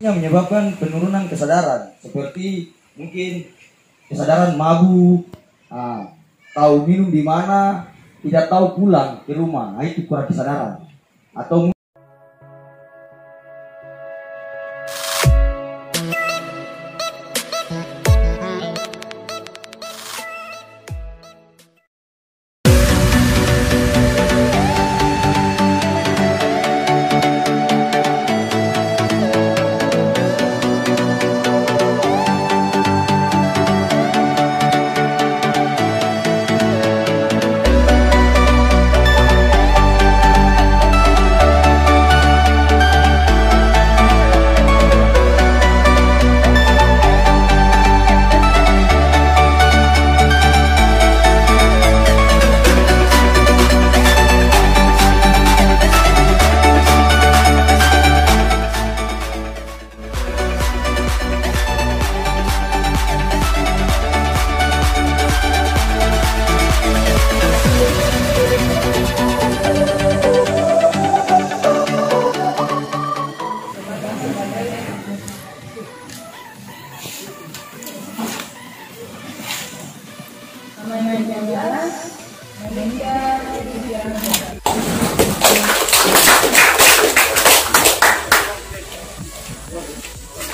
yang menyebabkan penurunan kesadaran, seperti mungkin kesadaran mabuk, tahu minum di mana, tidak tahu pulang ke rumah, itu kurang kesadaran. Atau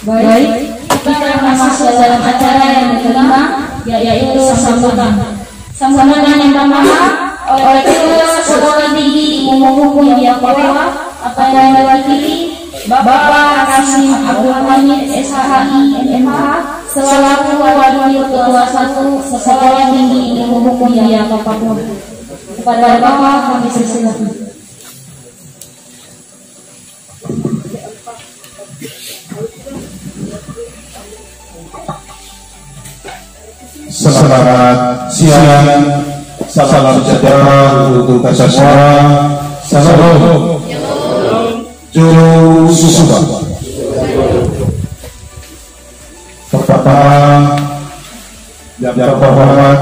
baik, kita akan masuk dalam acara yang kelima, yaitu sambutan. Sambutan yang pertama oleh Ketua Sekolah Tinggi Ilmu Hukum yang Papua atau yang diwakili Bapak Kasim Abdul Hamid SHI MMH selaku Wakil Ketua 1 Sekolah Tinggi Ilmu Hukum yang Papua. Kepada Bapak kami persilakan. Selamat siang, salam sejahtera untuk kita semua. Salam Juru Susuba. Pertama yang terhormat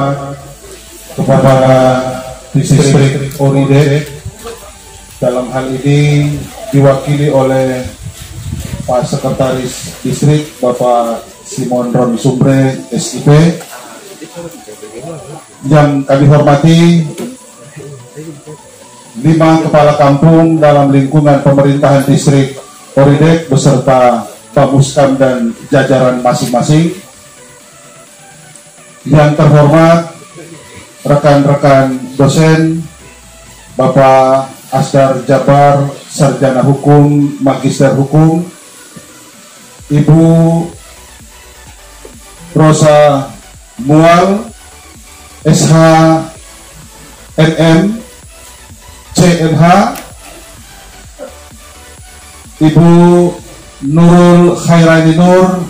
kepada Distrik Oridek, dalam hal ini diwakili oleh Pak Sekretaris Distrik Bapak Simon Roni Sumbre SIP. Yang kami hormati 5 kepala kampung dalam lingkungan pemerintahan Distrik Oridek beserta Bamuskam dan jajaran masing-masing. Yang terhormat rekan-rekan dosen, Bapak Asdar Jabar, Sarjana Hukum, Magister Hukum, Ibu Rosa Mual, SH MM CMH, Ibu Nurul Khairani Nur,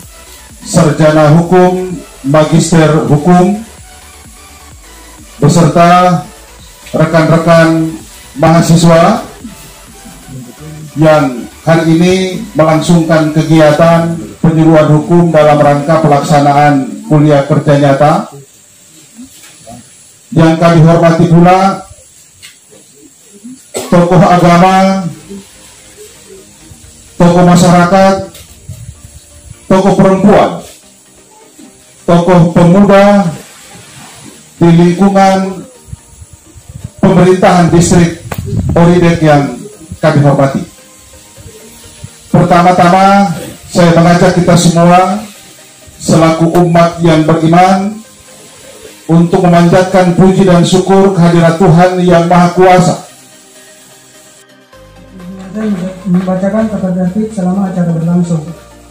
Sarjana Hukum, Magister Hukum, beserta rekan-rekan mahasiswa yang hari ini melangsungkan kegiatan penyuluhan hukum dalam rangka pelaksanaan kuliah kerja nyata. Yang kami hormati pula tokoh agama, tokoh masyarakat, tokoh perempuan, tokoh pemuda di lingkungan pemerintahan Distrik Oridek yang kami hormati. Pertama-tama saya mengajak kita semua selaku umat yang beriman untuk memanjatkan puji dan syukur kehadirat Tuhan yang Maha Kuasa. Membacakan tata tertib selama acara berlangsung.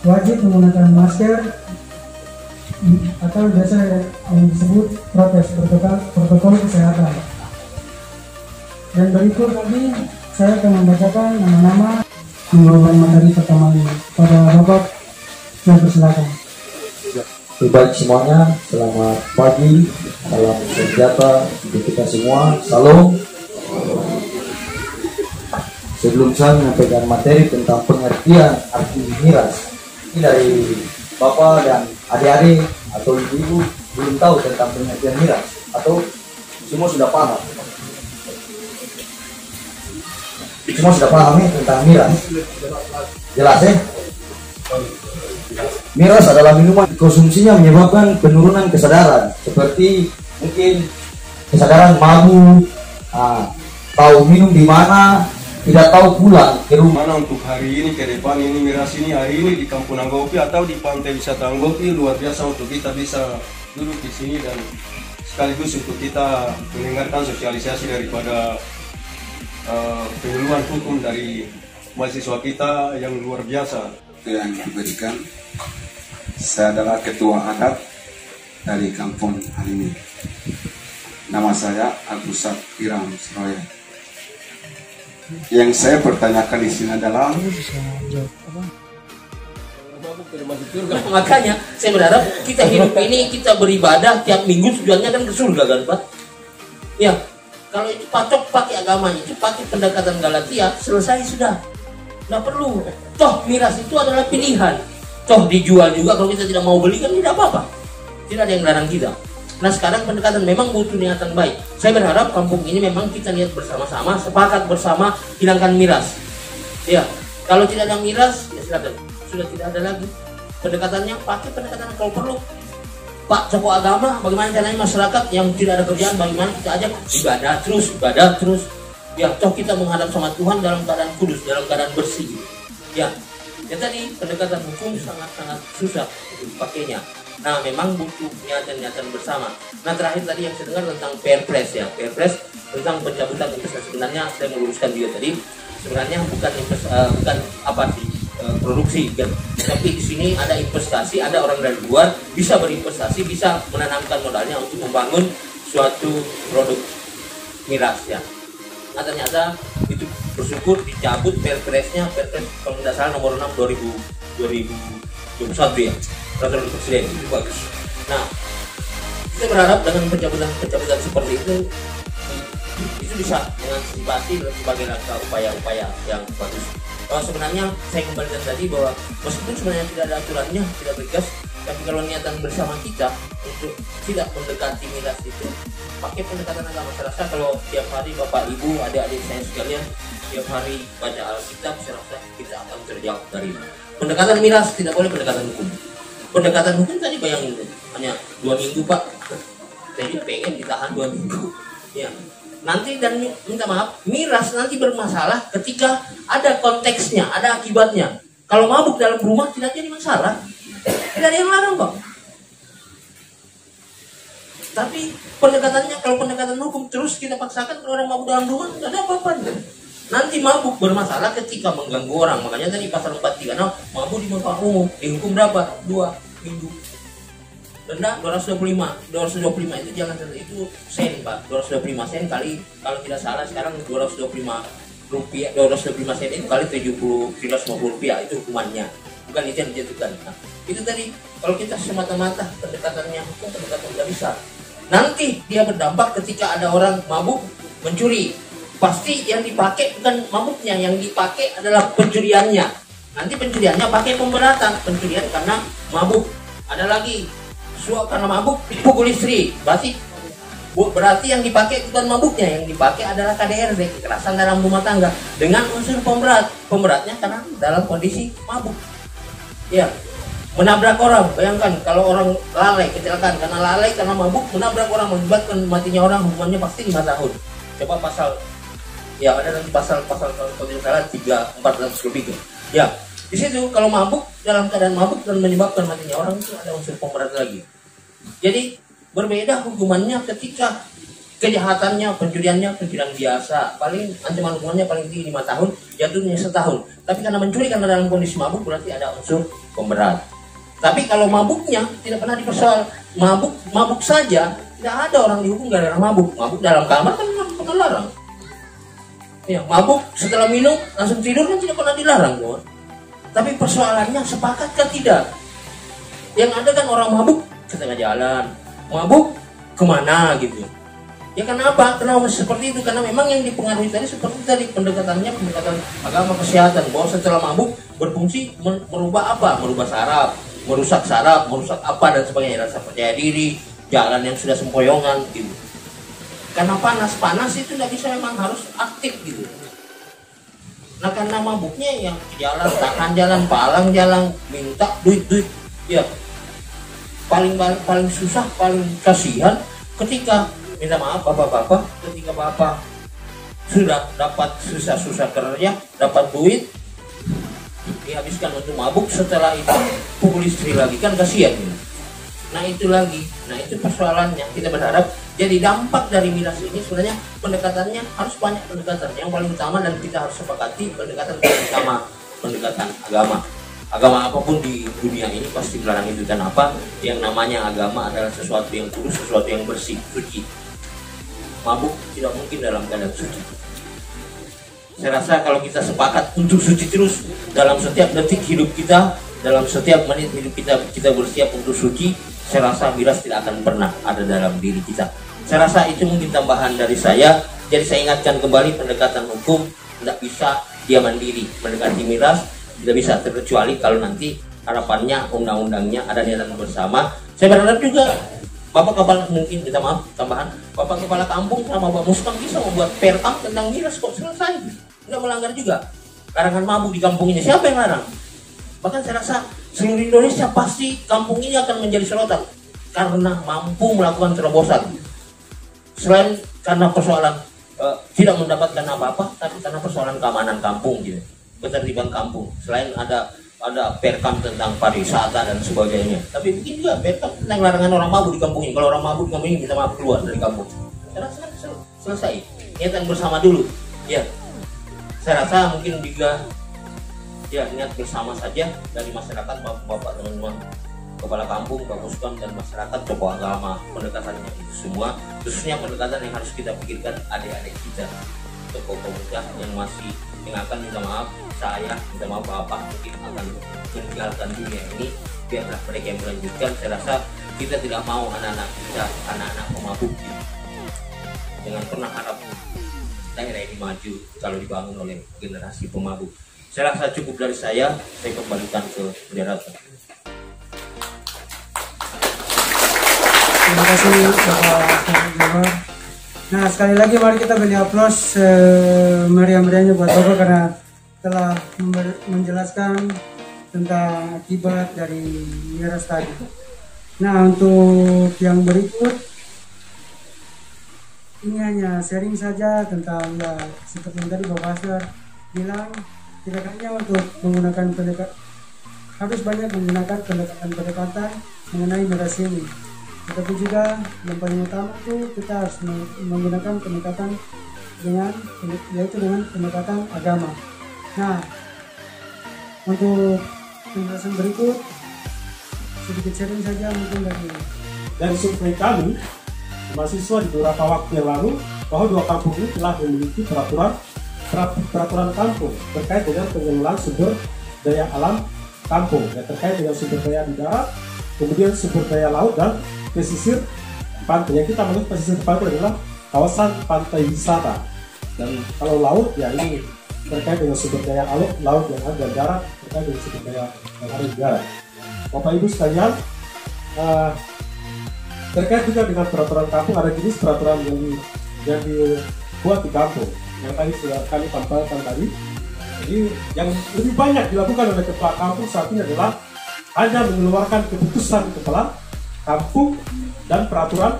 Wajib menggunakan masker atau biasa yang disebut prokes, protokol kesehatan. Dan berikut lagi saya akan membacakan nama-nama mengelola materi pertama ini. Pada Bapak saya persilakan. baik semuanya, selamat pagi, salam sejahtera untuk kita semua, salam. Sebelum saya menyampaikan materi tentang pengertian arti miras, ini dari Bapak dan adik-adik atau ibu-ibu belum tahu tentang pengertian miras, atau semua sudah paham? Semua sudah paham nih tentang miras? Jelas ya? miras adalah minuman, konsumsinya menyebabkan penurunan kesadaran, seperti mungkin kesadaran mabuk, tahu minum di mana, tidak tahu pulang ke rumah. Mana untuk hari ini ke depan ini miras ini hari ini di Kampung Anggopi atau di Pantai Wisata Anggopi luar biasa untuk kita bisa duduk di sini dan sekaligus untuk kita mendengarkan sosialisasi daripada penyuluhan hukum dari mahasiswa kita yang luar biasa. Yang diberikan, saya adalah ketua adat dari Kampung Halimi. Nama saya Agus Iram Seroya. Yang saya pertanyakan di sini adalah makanya saya berharap kita hidup ini, kita beribadah tiap minggu tujuannya kan ke surga kan Pak. Ya, kalau itu patok pakai agama, itu pakai pendekatan Galatia, selesai sudah. Nggak perlu. Toh miras itu adalah pilihan. Toh dijual juga, kalau kita tidak mau beli kan tidak apa-apa. Tidak ada yang larang kita. Nah sekarang pendekatan memang butuh niatan baik. Saya berharap kampung ini memang kita lihat bersama-sama, sepakat bersama hilangkan miras. Ya, kalau tidak ada miras, ya silakan. Sudah tidak ada lagi. Pendekatannya pakai pendekatan kalau perlu. Pak tokoh agama, bagaimana caranya masyarakat yang tidak ada kerjaan, bagaimana kita ajak ibadah terus. Ya, toh kita menghadap sama Tuhan dalam keadaan kudus, dalam keadaan bersih. Ya, ya tadi pendekatan hukum sangat-sangat susah dipakainya. Nah, memang butuh niatan-niatan bersama. Nah, terakhir tadi yang saya dengar tentang Perpres ya. Perpres tentang pencabutan investasi. Sebenarnya saya meluruskan juga tadi. Sebenarnya bukan produksi kan. Tapi di sini ada investasi, ada orang dari luar bisa berinvestasi, bisa menanamkan modalnya untuk membangun suatu produk miras ya. Nah, ternyata itu bersyukur dicabut Perpresnya, Perpres kalau tidak salah nomor 6 2021 ya. Peraturan Presiden itu bagus. Nah, kita berharap dengan pencabutan seperti itu bisa mengantisipasi sebagai langkah upaya-upaya yang bagus. Sebenarnya saya kembalikan tadi bahwa meskipun sebenarnya tidak ada aturannya, tidak tegas, tapi kalau niatan bersama kita untuk tidak mendekati miras itu, pakai pendekatan agama. Saya rasa kalau tiap hari Bapak Ibu, adik-adik saya sekalian tiap hari baca Alkitab, saya rasa kita akan terjauh dari pendekatan miras. Tidak boleh pendekatan hukum. Pendekatan hukum tadi bayangin hanya 2 minggu Pak, jadi pengen ditahan 2 minggu ya. Nanti dan minta maaf, miras nanti bermasalah ketika ada konteksnya, ada akibatnya. Kalau mabuk dalam rumah tidak jadi masalah, tidak ada yang larang kok. Tapi pendekatannya, kalau pendekatan hukum terus kita paksakan ke orang mabuk dalam rumah, tidak ada apa-apa. Nanti mabuk bermasalah ketika mengganggu orang. Makanya tadi pasal 43, nah, mabuk di tempat umum dihukum berapa? 2 minggu. Denda 225 itu jangan, itu sen Pak, 225 sen kali, kalau tidak salah sekarang 225 rupiah, 225 sen itu kali 750 rupiah itu hukumannya, bukan itu yang dijatuhkan. Nah, itu tadi kalau kita semata-mata pendekatannya hukum, pendekatan tidak bisa. Nanti dia berdampak ketika ada orang mabuk mencuri, pasti yang dipakai bukan mabuknya, yang dipakai adalah pencuriannya. Nanti pencuriannya pakai pemberatan, pencurian karena mabuk. Ada lagi suap karena mabuk dipukul istri, berarti yang dipakai bukan mabuknya, yang dipakai adalah KDRT, kekerasan dalam rumah tangga dengan unsur pemberatnya karena dalam kondisi mabuk. Ya, menabrak orang, bayangkan kalau orang lalai kecelakaan karena lalai karena mabuk, menabrak orang mengakibatkan matinya orang, hukumannya pasti 5 tahun. Coba pasal ya ada nanti pasal kalau tidak salah 300-400 lebih tuh. Ya, di situ kalau mabuk dalam keadaan mabuk dan menyebabkan matinya orang itu ada unsur pemberat lagi. Jadi berbeda hukumannya ketika kejahatannya, pencurian biasa, paling ancaman hukumannya paling tinggi 5 tahun, jatuhnya 1 tahun. Tapi karena mencuri karena dalam kondisi mabuk berarti ada unsur pemberat. Tapi kalau mabuknya tidak pernah dipersoal, mabuk saja tidak ada orang dihukum gara-gara mabuk. Mabuk dalam kamar kan pernah larang. Ya, mabuk setelah minum langsung tidur kan tidak pernah dilarang, kawan. Tapi persoalannya sepakatkah tidak? Yang ada kan orang mabuk ke tengah jalan, mabuk kemana gitu. Ya kenapa? Kenapa seperti itu? Karena memang yang dipengaruhi tadi seperti tadi pendekatan agama kesehatan, bahwa setelah mabuk berfungsi merubah apa? Merubah saraf, merusak apa dan sebagainya, rasa percaya diri, jalan yang sudah sempoyongan gitu. Karena panas itu tidak bisa, memang harus aktif gitu. Nah karena mabuknya yang jalan, tahan jalan, palang jalan, minta duit, Ya, paling susah, paling kasihan ketika minta maaf bapak-bapak, ketika bapak sudah dapat susah-susah kerja, dapat duit, dihabiskan untuk mabuk, setelah itu pukul istri lagi, kan kasihan. Nah itu lagi, nah itu persoalannya. Kita berharap jadi dampak dari miras ini sebenarnya pendekatannya harus banyak pendekatan. Yang paling utama dan kita harus sepakati pendekatan utama, pendekatan agama. Agama apapun di dunia ini pasti melarang itu, dan apa yang namanya agama adalah sesuatu yang kudus, sesuatu yang bersih, suci. Mabuk tidak mungkin dalam keadaan suci. Saya rasa kalau kita sepakat untuk suci terus dalam setiap detik hidup kita, dalam setiap menit hidup kita bersiap untuk suci, saya rasa miras tidak akan pernah ada dalam diri kita. Saya rasa itu mungkin tambahan dari saya. Jadi saya ingatkan kembali pendekatan hukum tidak bisa dia mandiri mendekati miras, tidak bisa terkecuali kalau nanti harapannya undang-undangnya ada niatan bersama. Saya berharap juga Bapak Kepala, mungkin kita maaf tambahan, Bapak Kepala Kampung sama Bapak Muskam bisa membuat perkam tentang miras kok, selesai. Nggak melanggar juga. Larangan mabuk di kampung ini, siapa yang larang? Bahkan saya rasa seluruh Indonesia pasti kampung ini akan menjadi sorotan karena mampu melakukan terobosan. Selain karena persoalan tidak mendapatkan apa-apa, tapi karena persoalan keamanan kampung gitu, ketertiban kampung. Selain ada perkam tentang pariwisata dan sebagainya, tapi mungkin juga perkam tentang larangan orang mabuk di kampung ini. Kalau orang mabuk di kampung ini, minta maaf keluar dari kampung. Saya rasa selesai. Niatan bersama dulu. Ya, saya rasa mungkin juga ya niat bersama saja dari masyarakat, bapak-bapak, teman-teman kepala kampung, Pak Muskam dan masyarakat, tokoh agama, pendekatannya itu semua, khususnya pendekatan yang harus kita pikirkan adik-adik kita, tokoh pemuda yang masih akan minta maaf, saya minta maaf bapak mungkin akan meninggalkan dunia ini, biarlah mereka yang melanjutkan. Saya rasa kita tidak mau anak-anak kita, anak-anak pemabuk jangan pernah harap daerah ini maju kalau dibangun oleh generasi pemabuk. Saya rasa cukup dari saya kembalikan ke bendera. Terima kasih Bapak. Nah, sekali lagi mari kita beri aplaus meriah-meriahnya buat Bapak karena telah menjelaskan tentang akibat dari miras tadi. Nah, untuk yang berikut ini hanya sharing saja tentang ya seperti yang tadi Bapak Asgar bilang, tidak hanya untuk menggunakan harus banyak menggunakan pendekatan mengenai miras ini, tetapi juga yang paling utama itu kita harus menggunakan pendekatan yaitu dengan pendekatan agama. Nah, untuk penjelasan berikut sedikit sharing saja mungkin dari survei kami mahasiswa di beberapa waktu yang lalu bahwa dua kampung ini telah memiliki peraturan kampung terkait dengan pengelolaan sumber daya alam kampung, ya, terkait dengan sumber daya di darat, kemudian sumber daya laut dan pesisir pantai. Yang kita maksud pesisir pantai adalah kawasan pantai wisata, dan kalau laut ya ini terkait dengan sumber daya laut yang ada di darat, terkait dengan sumber daya yang ada di darat. Bapak Ibu sekalian, terkait juga dengan peraturan kampung, ada jenis peraturan yang dibuat di kampung yang tadi sudah kami tampilkan tadi. Jadi yang lebih banyak dilakukan oleh kepala kampung saat ini adalah hanya mengeluarkan keputusan kepala kampung dan peraturan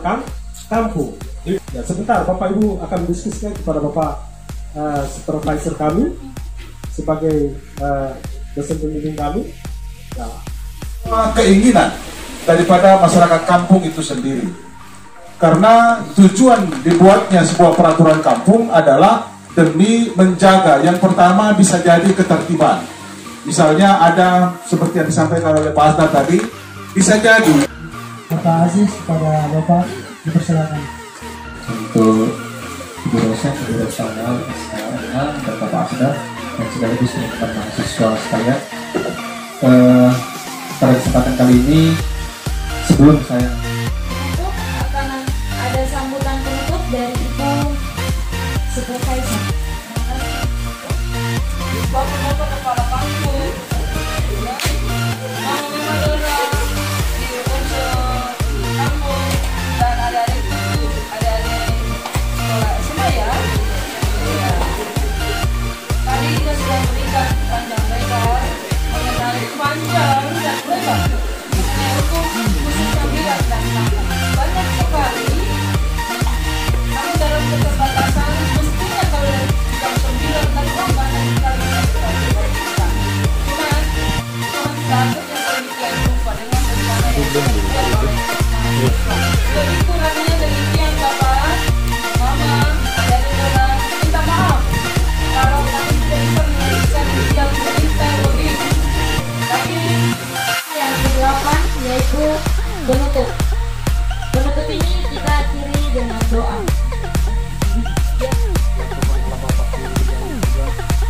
kampung. Ya, sebentar Bapak Ibu akan mendiskusikan kepada Bapak supervisor kami sebagai dosen pembimbing kami. Nah, keinginan daripada masyarakat kampung itu sendiri, karena tujuan dibuatnya sebuah peraturan kampung adalah demi menjaga, yang pertama bisa jadi ketertiban. Misalnya ada seperti yang disampaikan oleh Pak Asgar tadi, bisa jadi Bapak Aziz kepada Bapak dipersilakan. Untuk Ibu dosen, Ibu Reksional, SKNA, dan Bapak Asgar, dan sekaligus teman-teman mahasiswa sekalian, pada kesempatan kali ini sebelum saya akan ada sambutan penutup dari Ibu Supervisor. Bapak-bapak kepala kampung, mama-mama di unsur kampung dan adik-adik sekolah SMA ya. Tadi kita sudah berikan panjang lebar mengenai panjang dan lebar yaitu penutup. Penutup ini kita akhiri dengan doa.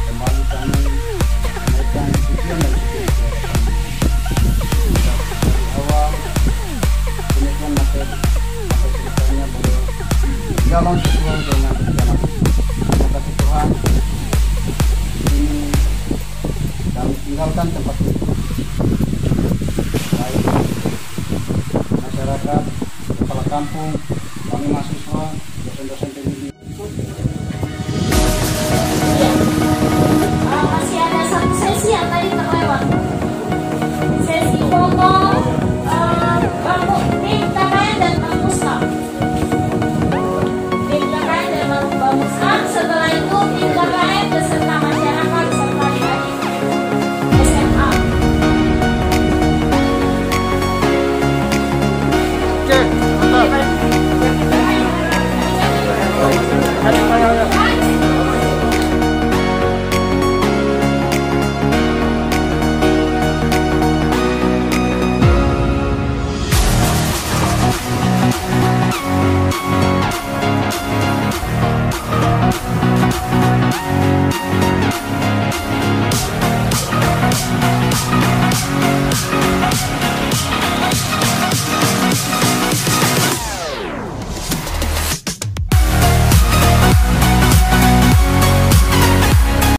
Kembali kami menaikkan tujuan dan dari awal penelitian materi atau ceritanya beliau jalan sesuai dengan rencana. Terima kasih Tuhan. Ini kami tinggalkan tempat ini. Baik masyarakat, kepala kampung,